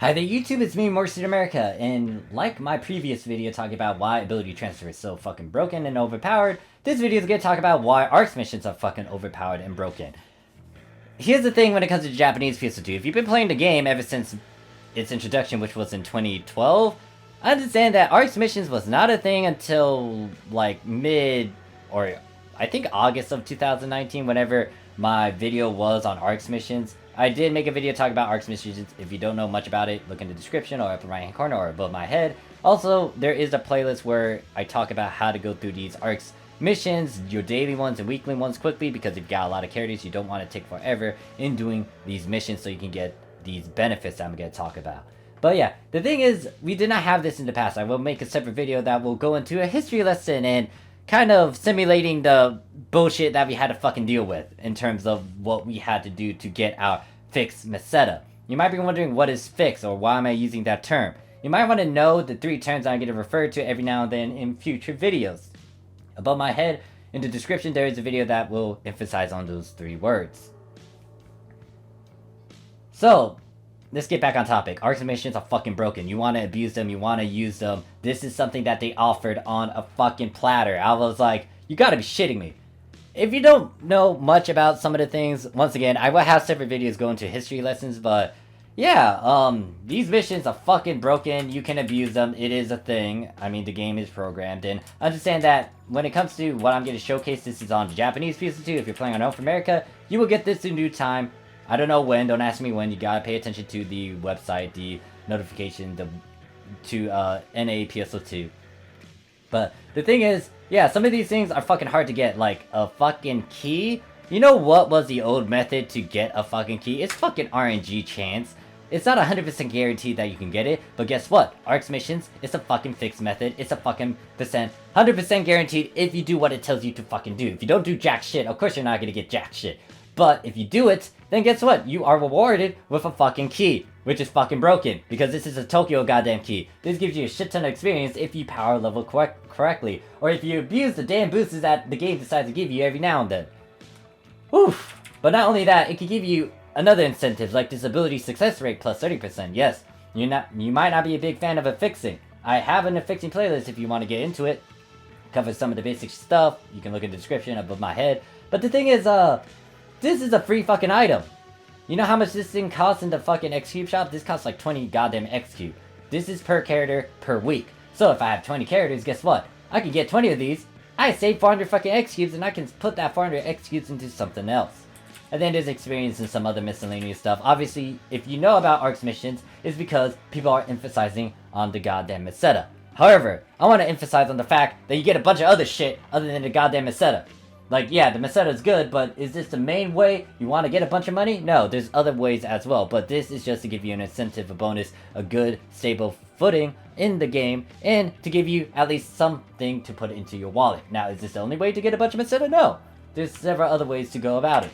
Hi there YouTube, it's me, Morphsuit America, and like my previous video talking about why ability transfer is so fucking broken and overpowered, this video is going to talk about why Arks missions are fucking overpowered and broken. Here's the thing when it comes to Japanese PSO2, if you've been playing the game ever since its introduction, which was in 2012, I understand that Arks missions was not a thing until like or I think August of 2019, whenever my video was on Arks missions. I did make a video talking about Arks missions. If you don't know much about it, look in the description or upper right hand corner or above my head. Also, there is a playlist where I talk about how to go through these Arks missions, your daily ones and weekly ones quickly, because if you've got a lot of characters, you don't want to take forever in doing these missions so you can get these benefits that I'm going to talk about. But yeah, the thing is, we did not have this in the past. I will make a separate video that will go into a history lesson and kind of simulating the bullshit that we had to fucking deal with in terms of what we had to do to get our fixed meseta. You might be wondering what is fixed or why am I using that term. You might want to know the 3 terms I'm going to refer to every now and then in future videos. Above my head in the description there is a video that will emphasize on those 3 words. So, let's get back on topic. Arks missions are fucking broken. You want to abuse them, you want to use them. This is something that they offered on a fucking platter. I was like, you gotta be shitting me. If you don't know much about some of the things, once again, I will have separate videos go into history lessons, but yeah, these missions are fucking broken. You can abuse them. It is a thing. I mean, the game is programmed, and understand that when it comes to what I'm going to showcase, this is on the Japanese PSO2. If you're playing on North America, you will get this in due time. I don't know when. Don't ask me when. You gotta pay attention to the website, the notification, to NA PSO2. But the thing is, yeah, some of these things are fucking hard to get, like a fucking key. You know what was the old method to get a fucking key? It's fucking RNG chance. It's not 100% guaranteed that you can get it, but guess what? Arks missions, it's a fucking fixed method. It's a fucking 100% guaranteed if you do what it tells you to fucking do. If you don't do jack shit, of course you're not gonna get jack shit. But if you do it, then guess what? You are rewarded with a fucking key, which is fucking broken, because this is a Tokyo goddamn key. This gives you a shit ton of experience if you power level correctly, or if you abuse the damn boosters that the game decides to give you every now and then. Oof. But not only that, it can give you another incentive, like disability success rate plus 30%. Yes, you might not be a big fan of affixing. I have an affixing playlist if you want to get into it. Covers some of the basic stuff. You can look in the description above my head. But the thing is, this is a free fucking item. You know how much this thing costs in the fucking X Cube shop? This costs like 20 goddamn X Cube. This is per character per week. So if I have 20 characters, guess what? I can get 20 of these. I save 400 fucking X Cubes and I can put that 400 X Cubes into something else. And then there's experience and some other miscellaneous stuff. Obviously, if you know about Arks missions, it's because people are emphasizing on the goddamn meseta. However, I want to emphasize on the fact that you get a bunch of other shit other than the goddamn meseta. Like, yeah, the meseta is good, but is this the main way you want to get a bunch of money? No, there's other ways as well, but this is just to give you an incentive, a bonus, a good, stable footing in the game, and to give you at least something to put into your wallet. Now, is this the only way to get a bunch of meseta? No. There's several other ways to go about it.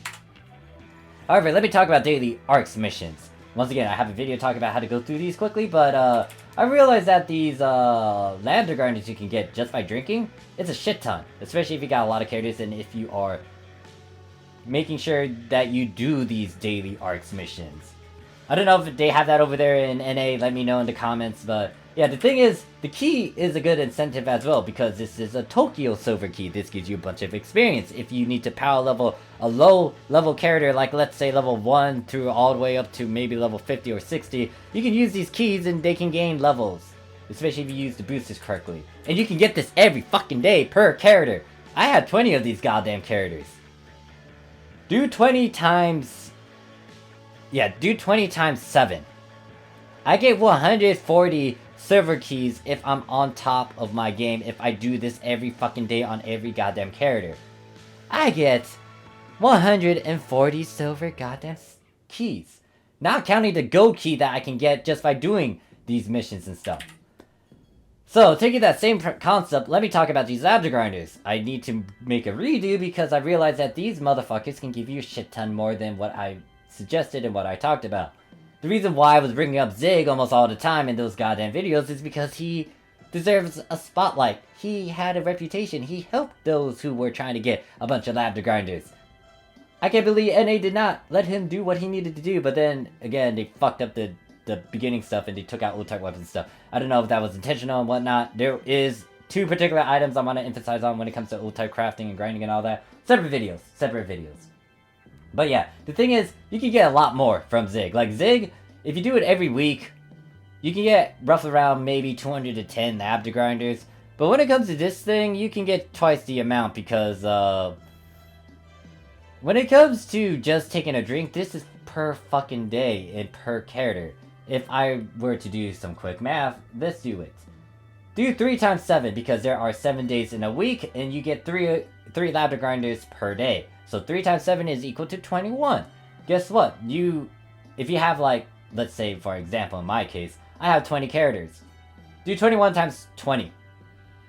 However, let me talk about daily Arks missions. Once again, I have a video talking about how to go through these quickly, but I realized that these Lambda Grinders you can get just by drinking, it's a shit ton. Especially if you got a lot of characters and if you are making sure that you do these daily Arks missions. I don't know if they have that over there in NA, let me know in the comments, but yeah, the thing is, the key is a good incentive as well, because this is a Tokyo silver key. This gives you a bunch of experience. If you need to power level a low level character, like let's say level 1 through all the way up to maybe level 50 or 60, you can use these keys and they can gain levels. Especially if you use the boosters correctly. And you can get this every fucking day per character. I had 20 of these goddamn characters. Do 20 times... Yeah, do 20 times 7. I get 140 silver keys if I'm on top of my game, if I do this every fucking day on every goddamn character. I get 140 silver goddamn keys. Not counting the gold key that I can get just by doing these missions and stuff. So, taking that same concept, let me talk about these Lambda Grinders. I need to make a redo because I realized that these motherfuckers can give you a shit ton more than what I suggested and what I talked about. The reason why I was bringing up Zig almost all the time in those goddamn videos is because he deserves a spotlight. He had a reputation. He helped those who were trying to get a bunch of Lambda Grinders. I can't believe NA did not let him do what he needed to do, but then, again, they fucked up the the beginning stuff and they took out old type weapons and stuff. I don't know if that was intentional and whatnot. There is 2 particular items I want to emphasize on when it comes to old type crafting and grinding and all that. Separate videos. But yeah, the thing is, you can get a lot more from Zig. Like Zig, if you do it every week, you can get roughly around maybe 210 Lambda Grinders. But when it comes to this thing, you can get twice the amount because, when it comes to just taking a drink, this is per fucking day and per character. If I were to do some quick math, let's do it. Do 3 times 7 because there are 7 days in a week and you get 3 Lambda Grinders per day. So 3 times 7 is equal to 21. Guess what? If you have like, let's say for example in my case, I have 20 characters. Do 21 times 20.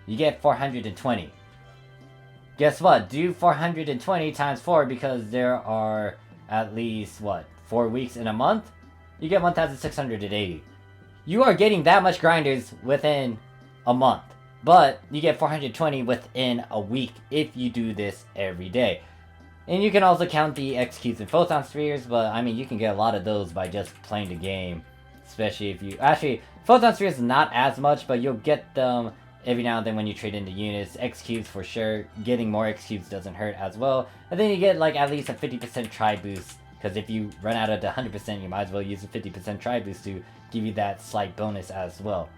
You get 420. Guess what? Do 420 times 4 because there are at least, 4 weeks in a month? You get 1,680. You are getting that much grinders within a month. But you get 420 within a week if you do this every day. And you can also count the executes and photon spheres, but I mean, you can get a lot of those by just playing the game. Especially if you... Actually, photon spheres not as much, but you'll get them every now and then when you trade into units. Executes for sure. Getting more executes doesn't hurt as well. And then you get like at least a 50% try boost. Because if you run out of the 100%, you might as well use a 50% try boost to give you that slight bonus as well.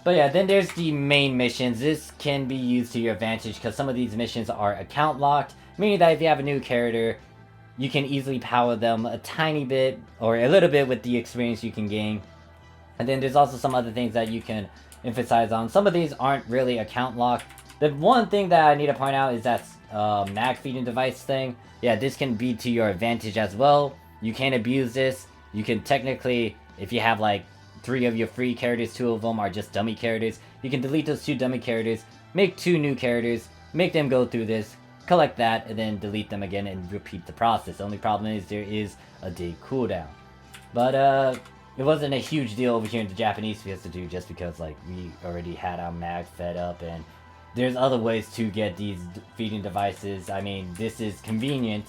But yeah, then there's the main missions. This can be used to your advantage because some of these missions are account locked. Meaning that if you have a new character, you can easily power them a tiny bit or a little bit with the experience you can gain. And then there's also some other things that you can emphasize on. Some of these aren't really account locked. The one thing that I need to point out is that mag feeding device thing. Yeah, this can be to your advantage as well. You can't abuse this. You can technically, if you have like 3 of your free characters, 2 of them are just dummy characters, you can delete those 2 dummy characters, make 2 new characters, make them go through this, collect that, and then delete them again and repeat the process. The only problem is there is a day cooldown. But it wasn't a huge deal over here in the Japanese PS2 just because like we already had our mag fed up and there's other ways to get these feeding devices. I mean, this is convenient,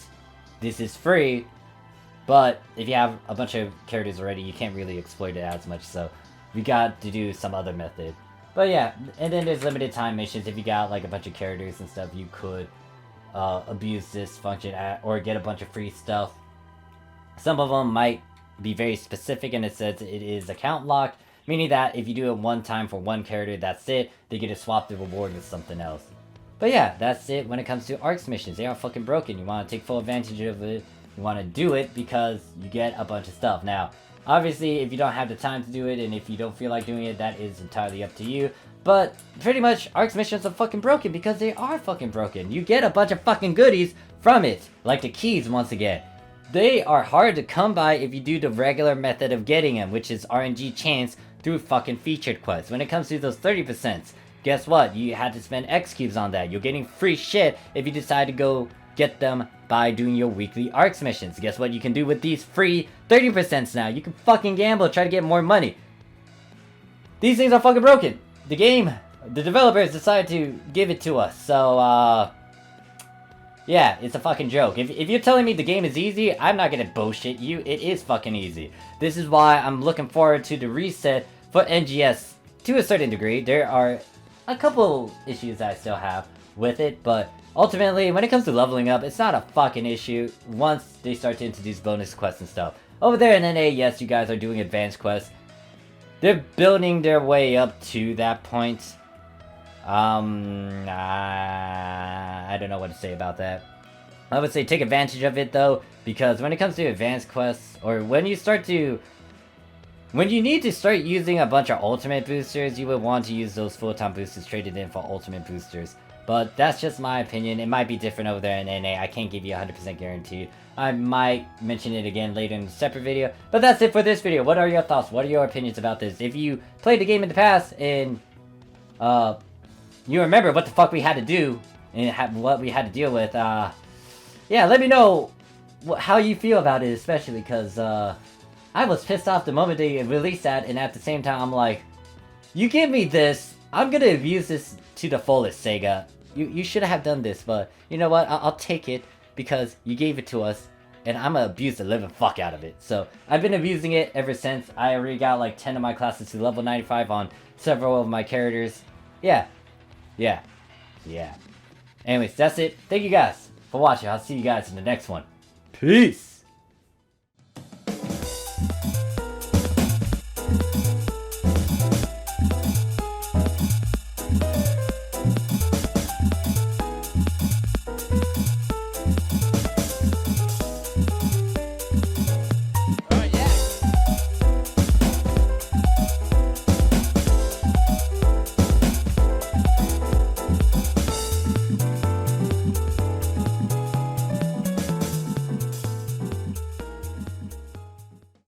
this is free, but if you have a bunch of characters already, you can't really exploit it as much, so we got to do some other method. But yeah, and then there's limited time missions. If you got like a bunch of characters and stuff, you could abuse this function or get a bunch of free stuff. Some of them might be very specific and it says it is account locked, meaning that if you do it one time for one character, that's it. They get to swap the reward with something else. But yeah, that's it when it comes to Arks missions. They are fucking broken. You want to take full advantage of it. You want to do it because you get a bunch of stuff. Now, obviously, if you don't have the time to do it and if you don't feel like doing it, that is entirely up to you. But pretty much, Arks missions are fucking broken because they are fucking broken. You get a bunch of fucking goodies from it, like the keys once again. They are hard to come by if you do the regular method of getting them, which is RNG chance through fucking featured quests. When it comes to those 30%, guess what? You had to spend X cubes on that. You're getting free shit if you decide to go get them by doing your weekly Arks missions. Guess what you can do with these free 30% now? You can fucking gamble, try to get more money. These things are fucking broken. The game, the developers decided to give it to us. So, yeah, it's a fucking joke. If you're telling me the game is easy, I'm not gonna bullshit you. It is fucking easy. This is why I'm looking forward to the reset for NGS to a certain degree. There are a couple issues I still have with it, but ultimately, when it comes to leveling up, it's not a fucking issue once they start to introduce bonus quests and stuff. Over there in NA, yes, you guys are doing advanced quests. They're building their way up to that point. I don't know what to say about that. I would say take advantage of it though, because when it comes to advanced quests, or when you need to start using a bunch of ultimate boosters, you would want to use those full-time boosters traded in for ultimate boosters. But that's just my opinion. It might be different over there in NA. I can't give you 100% guarantee. I might mention it again later in a separate video. But that's it for this video. What are your thoughts? What are your opinions about this? If you played the game in the past and you remember what the fuck we had to do and what we had to deal with, yeah, let me know how you feel about it, especially because I was pissed off the moment they released that, and at the same time I'm like, you give me this, I'm gonna abuse this to the fullest, Sega. You should have done this, but you know what? I'll take it because you gave it to us. and I'm gonna abuse the living fuck out of it. So I've been abusing it ever since. I already got like 10 of my classes to level 95 on several of my characters. Yeah. Anyways, that's it. Thank you guys for watching. I'll see you guys in the next one. Peace!